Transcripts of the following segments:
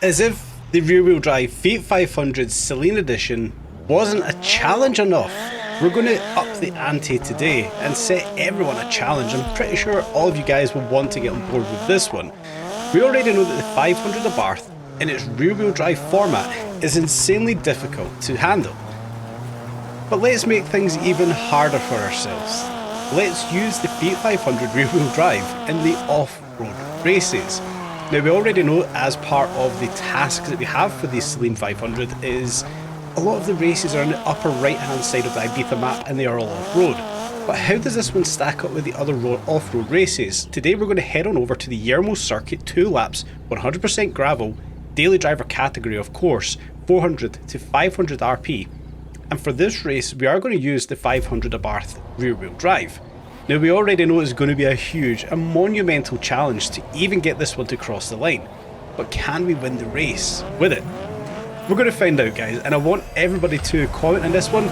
As if the rear-wheel drive Fiat 500 Celine Edition wasn't a challenge enough, we're going to up the ante today and set everyone a challenge. I'm pretty sure all of you guys will want to get on board with this one. We already know that the 500 Abarth in its rear-wheel drive format is insanely difficult to handle. But let's make things even harder for ourselves. Let's use the Fiat 500 rear-wheel drive in the off-road races. Now, we already know as part of the tasks that we have for the Celine 500 is a lot of the races are on the upper right hand side of the Ibiza map and they are all off-road. But how does this one stack up with the other off-road races? Today we're going to head on over to the Yermo circuit, 2 laps, 100% gravel, daily driver category of course, 400 to 500 RP. And for this race we are going to use the 500 Abarth rear wheel drive. Now, we already know it's going to be a huge and monumental challenge to even get this one to cross the line. But can we win the race with it? We're going to find out, guys, and I want everybody to comment on this one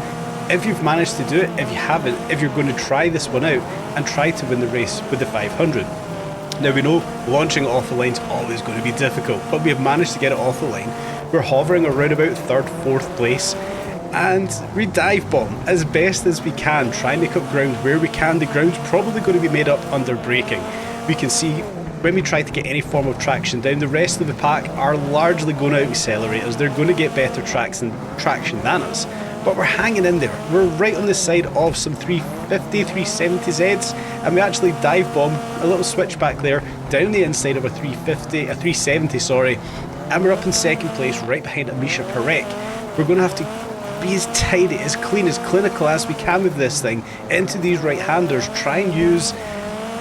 if you've managed to do it, if you haven't, if you're going to try this one out and try to win the race with the 500. Now, we know launching it off the line is always going to be difficult, but we have managed to get it off the line. We're hovering around about 3rd, 4th place. And we dive bomb as best as we can, try and make up ground where we can. The ground's probably going to be made up under braking. We can see when we try to get any form of traction down, the rest of the pack are largely going to accelerate us. They're going to get better traction than us. But we're hanging in there. We're right on the side of some 350, 370Zs, and we actually dive bomb a little switchback there down the inside of a 370, sorry, and we're up in 2nd place right behind Amisha Parek. We're going to have to be as tidy, as clean, as clinical as we can with this thing into these right-handers, try and use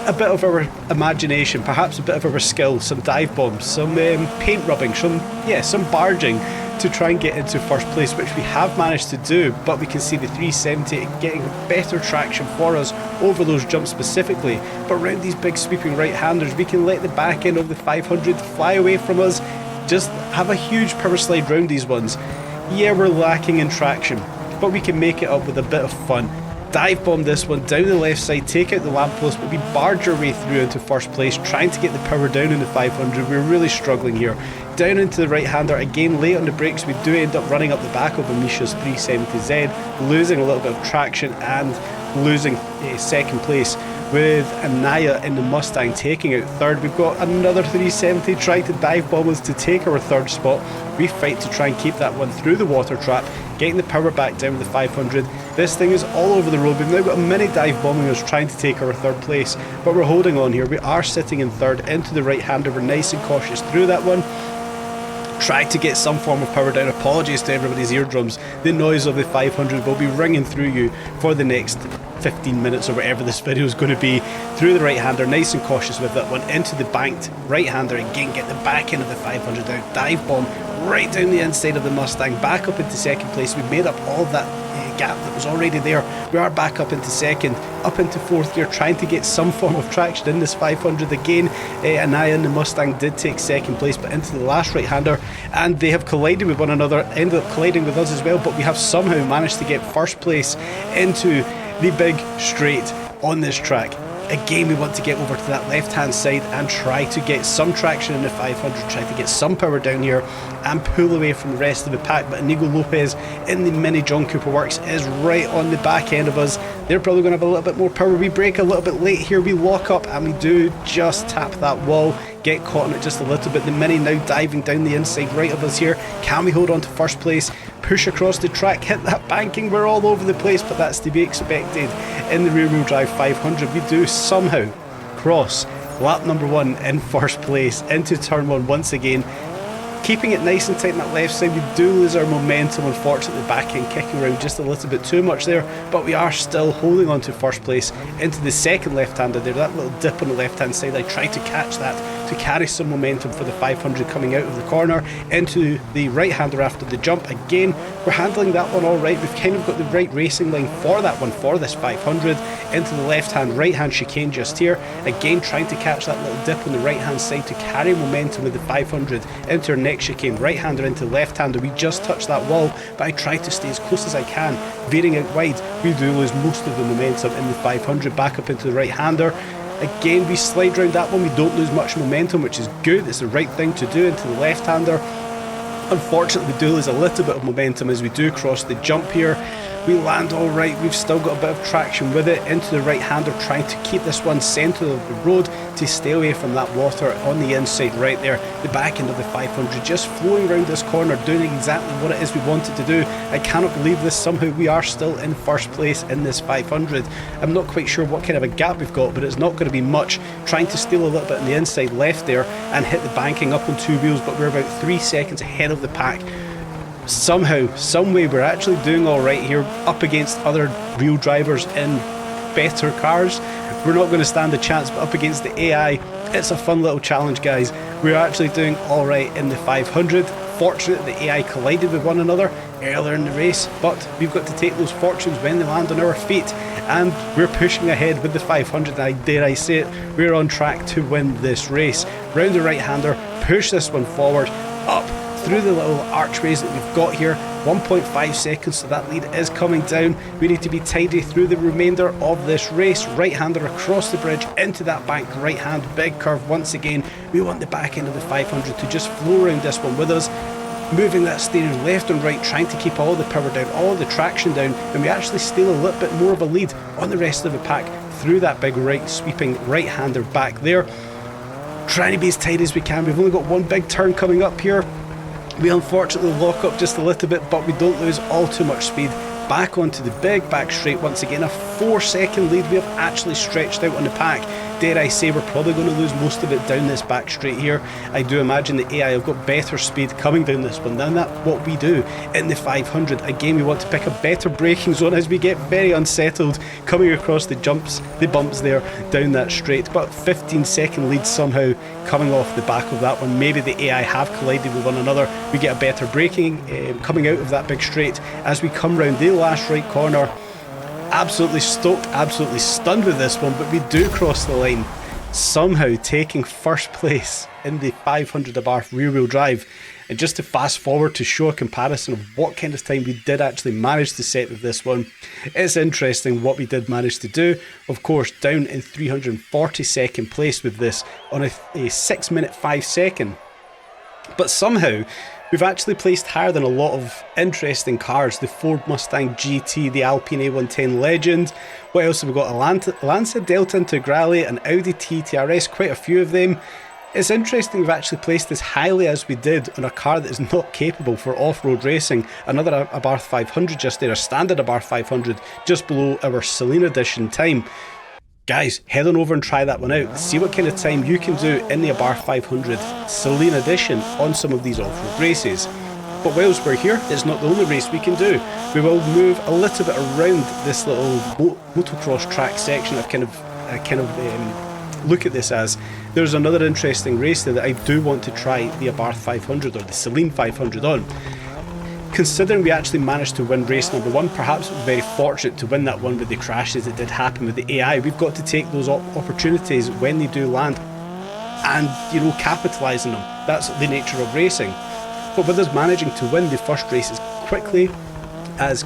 a bit of our imagination, perhaps a bit of our skill, some dive bombs, some paint rubbing, some barging to try and get into 1st place, which we have managed to do. But we can see the 370 getting better traction for us over those jumps specifically. But around these big sweeping right-handers, we can let the back end of the 500 fly away from us, just have a huge power slide round these ones. Yeah, we're lacking in traction, but we can make it up with a bit of fun. Dive bomb this one down the left side, take out the lamppost, but we barge our way through into 1st place, trying to get the power down in the 500. We're really struggling here. Down into the right-hander, again late on the brakes, we do end up running up the back of Amisha's 370Z, losing a little bit of traction and losing 2nd place, with Anaya in the Mustang taking out 3rd. We've got another 370 trying to dive bomb us to take our 3rd spot. We fight to try and keep that one through the water trap, getting the power back down with the 500. This thing is all over the road. We've now got a mini dive bombing us trying to take our 3rd place, but we're holding on here. We are sitting in 3rd into the right-hander. We're nice and cautious through that one. Try to get some form of power down. Apologies to everybody's eardrums. The noise of the 500 will be ringing through you for the next 15 minutes or whatever this video is going to be. Through the right-hander, nice and cautious with that one, into the banked right-hander again, get the back end of the 500 out, dive bomb right down the inside of the Mustang, back up into 2nd place. We've made up all of that gap that was already there. We are back up into 2nd, up into 4th gear, trying to get some form of traction in this 500 again. Anaya and the Mustang did take 2nd place, but into the last right-hander, and they have collided with one another, ended up colliding with us as well, but we have somehow managed to get 1st place into the big straight on this track. Again, we want to get over to that left-hand side and try to get some traction in the 500, try to get some power down here and pull away from the rest of the pack. But Inigo Lopez in the mini John Cooper Works is right on the back end of us. They're probably going to have a little bit more power. We brake a little bit late here, we lock up and we do just tap that wall, get caught on it just a little bit. The mini now diving down the inside right of us here. Can we hold on to 1st place? Push across the track, hit that banking, we're all over the place, but that's to be expected in the rear-wheel drive 500. We do somehow cross lap number 1 in 1st place into turn 1 once again. Keeping it nice and tight on that left side, we do lose our momentum, unfortunately, back end kicking around just a little bit too much there, but we are still holding on to 1st place into the 2nd left-hander there. That little dip on the left-hand side, I tried to catch that to carry some momentum for the 500 coming out of the corner into the right-hander after the jump. Again, we're handling that one all right. We've kind of got the right racing line for that one, for this 500, into the left-hand, right-hand chicane just here. Again, trying to catch that little dip on the right-hand side to carry momentum with the 500 into our next chicane, right-hander into left-hander. We just touched that wall, but I try to stay as close as I can, veering out wide. We do lose most of the momentum in the 500, back up into the right-hander. Again, we slide round that one, we don't lose much momentum, which is good. It's the right thing to do into the left-hander. Unfortunately, we do lose a little bit of momentum as we do cross the jump here. We land all right, we've still got a bit of traction with it into the right-hander, trying to keep this one centre of the road to stay away from that water on the inside right there. The back end of the 500 just flowing around this corner, doing exactly what it is we wanted to do. I cannot believe this, somehow we are still in first place in this 500. I'm not quite sure what kind of a gap we've got, but it's not going to be much. Trying to steal a little bit on the inside left there and hit the banking up on 2 wheels, but we're about 3 seconds ahead of the pack. Somehow, someway, we're actually doing alright here up against other real drivers in better cars. We're not going to stand a chance, but up against the AI, it's a fun little challenge, guys. We're actually doing alright in the 500. Fortunate the AI collided with one another earlier in the race, but we've got to take those fortunes when they land on our feet, and we're pushing ahead with the 500. And dare I say it, we're on track to win this race. Round the right-hander, push this one forward, up through the little archways that we've got here. 1.5 seconds, so that lead is coming down. We need to be tidy through the remainder of this race. Right-hander across the bridge into that banked right hand, big curve once again. We want the back end of the 500 to just flow around this one with us, moving that steering left and right, trying to keep all the power down, all the traction down, and we actually steal a little bit more of a lead on the rest of the pack through that big right sweeping right-hander back there. Trying to be as tight as we can. We've only got one big turn coming up here. We unfortunately lock up just a little bit, but we don't lose all too much speed. Back onto the big back straight once again. A 4-second lead we have actually stretched out on the pack. Dare I say, we're probably going to lose most of it down this back straight here. I do imagine the AI have got better speed coming down this one than that what we do in the 500. Again, we want to pick a better braking zone as we get very unsettled coming across the bumps there down that straight. But 15-second lead somehow coming off the back of that one. Maybe the AI have collided with one another. We get a better braking coming out of that big straight as we come round the last right corner. Absolutely stoked, absolutely stunned with this one, but we do cross the line, somehow taking first place in the 500 Abarth rear-wheel drive. And just to fast forward to show a comparison of what kind of time we did actually manage to set with this one, it's interesting what we did manage to do. Of course, down in 342nd place with this on a 6 minute 5 second. But somehow, we've actually placed higher than a lot of interesting cars. The Ford Mustang GT, the Alpine A110 Legend. What else have we got? A Lancia Delta Integrale, an Audi TTRS, quite a few of them. It's interesting we've actually placed as highly as we did on a car that is not capable for off-road racing. Another Abarth 500 just there, a standard Abarth 500 just below our Celine Edition time. Guys, head on over and try that one out. See what kind of time you can do in the Abarth 500 Celine Edition on some of these off-road races. But whilst we're here, it's not the only race we can do. We will move a little bit around this little motocross track section. I kind of look at this as there's another interesting race there that I do want to try the Abarth 500 or the Celine 500 on. Considering we actually managed to win race number 1, perhaps we're very fortunate to win that one with the crashes that did happen with the AI. We've got to take those opportunities when they do land and, capitalise on them. That's the nature of racing. But with us managing to win the first race as quickly, as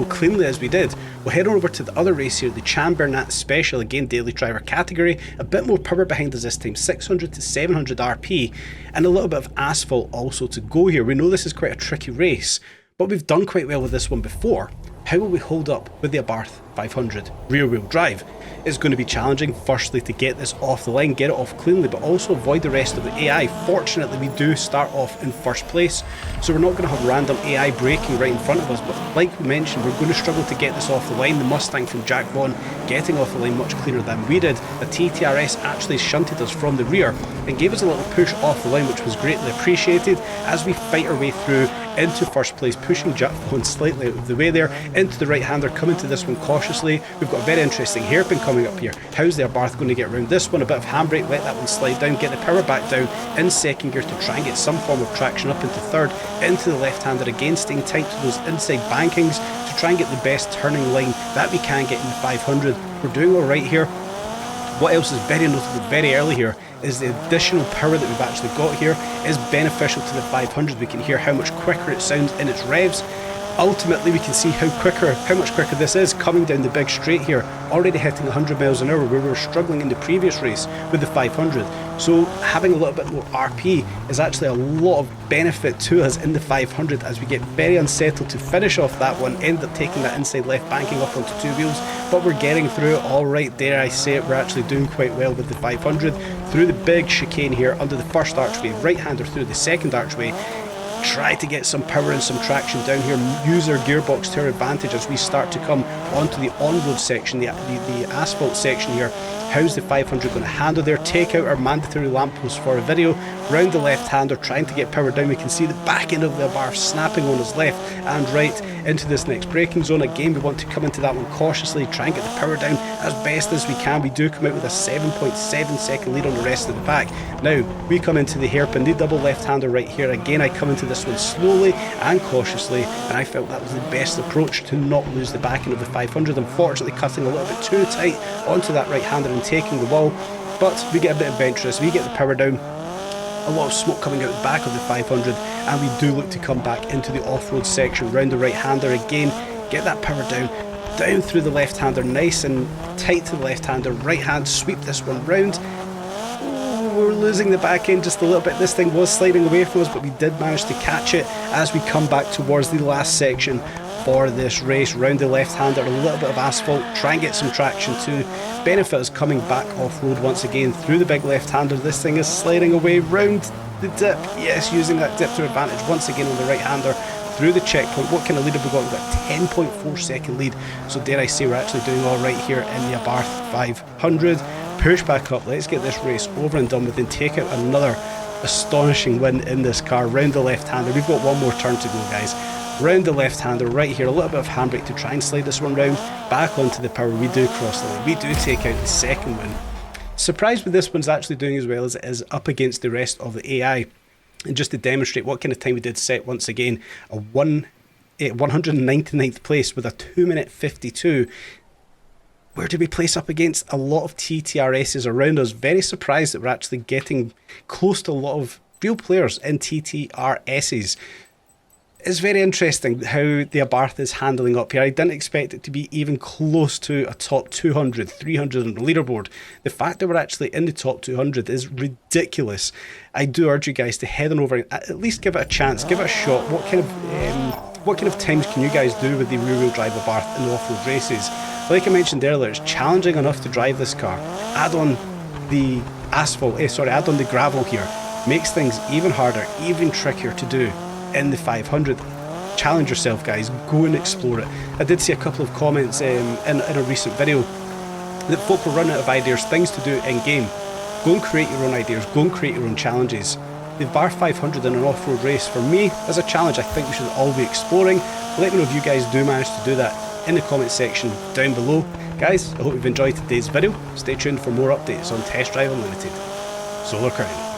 cleanly as we did, we'll head on over to the other race here, the Chan Bernat Special, again daily driver category. A bit more power behind us this time, 600 to 700 RP, and a little bit of asphalt also to go here. We know this is quite a tricky race, but we've done quite well with this one before. How will we hold up with the Abarth 500 rear-wheel drive? It's going to be challenging, firstly, to get this off the line, get it off cleanly, but also avoid the rest of the AI. Fortunately, we do start off in first place, so we're not going to have random AI braking right in front of us, but like we mentioned, we're going to struggle to get this off the line. The Mustang from Jack Vaughn getting off the line much cleaner than we did. The TTRS actually shunted us from the rear and gave us a little push off the line, which was greatly appreciated as we fight our way through into first place, pushing Jack Vaughn slightly out of the way there, into the right-hander, coming to this one cautiously. We've got a very interesting hairpin coming up here. How's the Abarth going to get around this one? A bit of handbrake, let that one slide down, get the power back down in second gear to try and get some form of traction up into third, into the left-hander again, staying tight to those inside bankings to try and get the best turning line that we can get in the 500. We're doing alright here. What else is very notable very early here is the additional power that we've actually got here is beneficial to the 500. We can hear how much quicker it sounds in its revs. ultimately we can see how much quicker this is coming down the big straight here, already hitting 100 miles an hour where we were struggling in the previous race with the 500. So having a little bit more RP is actually a lot of benefit to us in the 500 as we get very unsettled to finish off that one, end up taking that inside left banking up onto two wheels, but we're getting through it all right, dare I say it. We're actually doing quite well with the 500 through the big chicane here under the first archway, right-hander through the second archway. Try to get some power and some traction down here, use our gearbox to our advantage as we start to come onto the on-road section, the asphalt section here. How's the 500 going to handle there? Take out our mandatory lamppost for a video. Round the left-hander, trying to get power down. We can see the back end of the bar snapping on his left and right into this next braking zone. Again, we want to come into that one cautiously, try and get the power down as best as we can. We do come out with a 7.7 second lead on the rest of the pack. Now, we come into the hairpin, the double left-hander right here. Again, I come into this one slowly and cautiously, and I felt that was the best approach to not lose the back end of the 500. Unfortunately, cutting a little bit too tight onto that right-hander and taking the wall, but we get a bit adventurous, we get the power down. A lot of smoke coming out the back of the 500, and we do look to come back into the off-road section, round the right-hander again, get that power down through the left-hander, nice and tight to the left-hander, right hand, sweep this one round. We're losing the back end just a little bit. This thing was sliding away from us, but we did manage to catch it as we come back towards the last section for this race. Round the left-hander, a little bit of asphalt, try and get some traction to benefit us coming back off-road once again through the big left-hander. This thing is sliding away round the dip. Yes, using that dip to advantage once again on the right-hander through the checkpoint. What kind of lead have we got? We've got a 10.4 second lead, so dare I say we're actually doing all right here in the Abarth 500. Push back up, let's get this race over and done with and take out another astonishing win in this car. Round the left-hander, we've got one more turn to go, guys. Round the left-hander right here, a little bit of handbrake to try and slide this one round, back onto the power. We do cross the line, we do take out the second win. Surprised with this one's actually doing as well as it is up against the rest of the AI. And just to demonstrate what kind of time we did set, once again, a 199th place with a 2:52. Where do we place up against a lot of TTRSs around us? Very surprised that we're actually getting close to a lot of real players in TTRSs. It's very interesting how the Abarth is handling up here. I didn't expect it to be even close to a top 200, 300 on the leaderboard. The fact that we're actually in the top 200 is ridiculous. I do urge you guys to head on over and at least give it a chance, give it a shot. What kind of times can you guys do with the rear-wheel drive Abarth in the off-road races? Like I mentioned earlier, it's challenging enough to drive this car. Add on the add on the gravel here. Makes things even harder, even trickier to do in the 500. Challenge yourself, guys. Go and explore it. I did see a couple of comments in a recent video that folk were running out of ideas, things to do in-game. Go and create your own ideas. Go and create your own challenges. The Bar 500 in an off-road race, for me, as a challenge, I think we should all be exploring. Let me know if you guys do manage to do that in the comment section down below. Guys, I hope you've enjoyed today's video. Stay tuned for more updates on Test Drive Unlimited. Solar Crown.